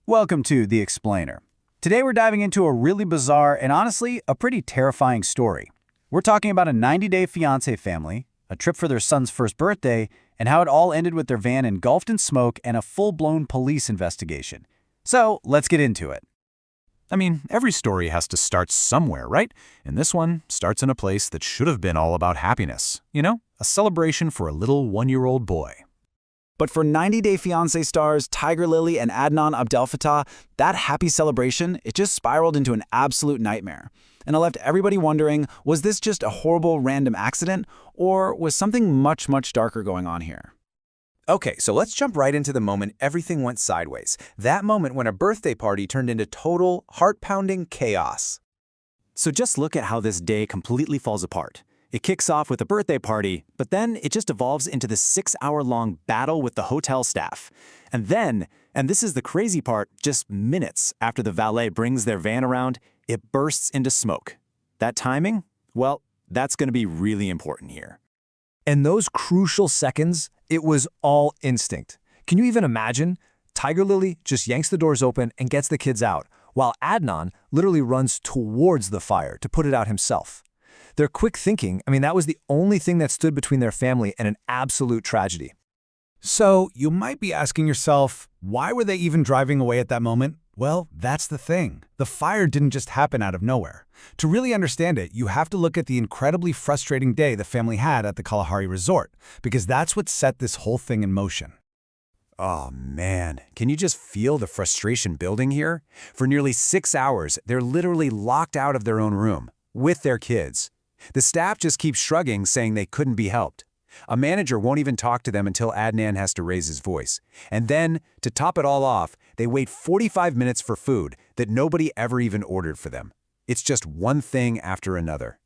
Welcome to The Explainer. Today we're diving into a really bizarre and honestly, a pretty terrifying story. We're talking about a 90-day fiancé family, a trip for their son's first birthday, and how it all ended with their van engulfed in smoke and a full-blown police investigation. So, let's get into it. I mean, every story has to start somewhere, right? And this one starts in a place that should have been all about happiness. You know, a celebration for a little one-year-old boy. But for 90-Day Fiancé stars Tiger Lilly and Adnan Abdel-Fattah, that happy celebration, it just spiraled into an absolute nightmare. And it left everybody wondering, was this just a horrible random accident, or was something much, much darker going on here? Okay, so let's jump right into the moment everything went sideways. That moment when a birthday party turned into total, heart-pounding chaos. So just look at how this day completely falls apart. It kicks off with a birthday party, but then it just evolves into this 6-hour-long battle with the hotel staff. And then, and this is the crazy part, just minutes after the valet brings their van around, it bursts into smoke. That timing? Well, that's going to be really important here. And those crucial seconds, it was all instinct. Can you even imagine? Tiger Lily just yanks the doors open and gets the kids out, while Adnan literally runs towards the fire to put it out himself. Their quick thinking, that was the only thing that stood between their family and an absolute tragedy. So, you might be asking yourself, why were they even driving away at that moment? Well, that's the thing. The fire didn't just happen out of nowhere. To really understand it, you have to look at the incredibly frustrating day the family had at the Kalahari Resort, because that's what set this whole thing in motion. Oh man, can you just feel the frustration building here? For nearly 6 hours, they're literally locked out of their own room, with their kids. The staff just keeps shrugging, saying they couldn't be helped. A manager won't even talk to them until Adnan has to raise his voice. And then, to top it all off, they wait 45 minutes for food that nobody ever even ordered for them. It's just one thing after another.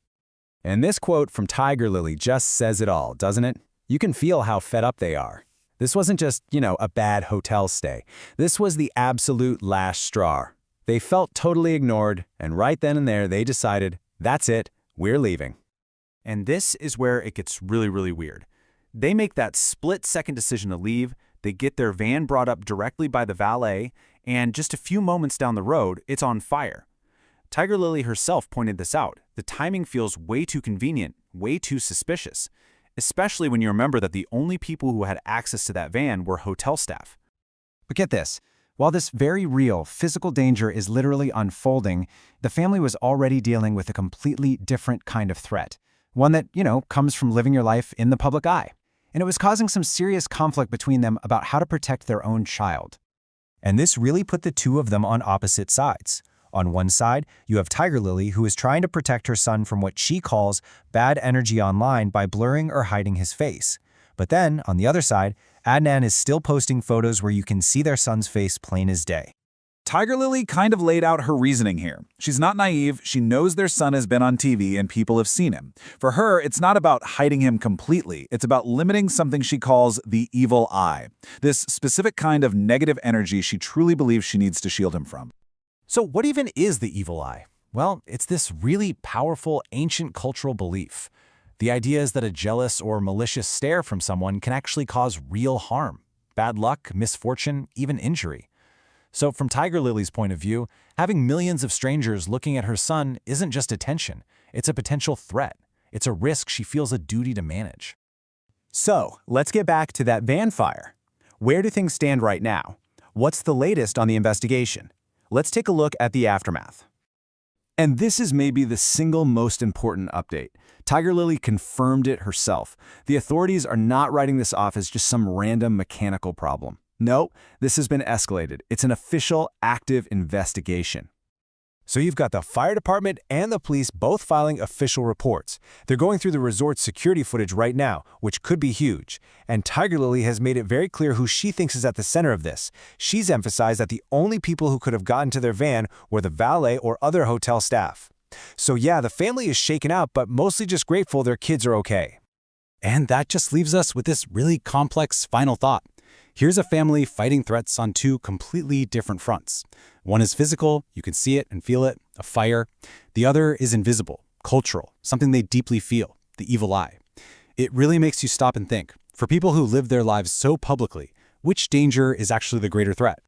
And this quote from Tiger Lily just says it all, doesn't it? You can feel how fed up they are. This wasn't just, a bad hotel stay. This was the absolute last straw. They felt totally ignored, and right then and there they decided, that's it, we're leaving. And this is where it gets really, really weird. They make that split-second decision to leave, they get their van brought up directly by the valet, and just a few moments down the road, it's on fire. Tiger Lily herself pointed this out. The timing feels way too convenient, way too suspicious, especially when you remember that the only people who had access to that van were hotel staff. But get this. While this very real physical danger is literally unfolding, the family was already dealing with a completely different kind of threat. One that, comes from living your life in the public eye. And it was causing some serious conflict between them about how to protect their own child. And this really put the two of them on opposite sides. On one side, you have Tiger Lily, who is trying to protect her son from what she calls bad energy online by blurring or hiding his face. But then, on the other side, Adnan is still posting photos where you can see their son's face plain as day. Tiger Lily kind of laid out her reasoning here. She's not naive, she knows their son has been on TV and people have seen him. For her, it's not about hiding him completely, it's about limiting something she calls the evil eye. This specific kind of negative energy she truly believes she needs to shield him from. So what even is the evil eye? Well, it's this really powerful ancient cultural belief. The idea is that a jealous or malicious stare from someone can actually cause real harm, bad luck, misfortune, even injury. So from Tiger Lily's point of view, having millions of strangers looking at her son isn't just attention, it's a potential threat. It's a risk she feels a duty to manage. So, let's get back to that van fire. Where do things stand right now? What's the latest on the investigation? Let's take a look at the aftermath. And this is maybe the single most important update. Tiger Lily confirmed it herself. The authorities are not writing this off as just some random mechanical problem. No, this has been escalated. It's an official, active investigation. So you've got the fire department and the police both filing official reports. They're going through the resort's security footage right now, which could be huge. And Tiger Lily has made it very clear who she thinks is at the center of this. She's emphasized that the only people who could have gotten to their van were the valet or other hotel staff. So yeah, the family is shaken out, but mostly just grateful their kids are okay. And that just leaves us with this really complex final thought. Here's a family fighting threats on two completely different fronts. One is physical, you can see it and feel it, a fire. The other is invisible, cultural, something they deeply feel, the evil eye. It really makes you stop and think, for people who live their lives so publicly, which danger is actually the greater threat?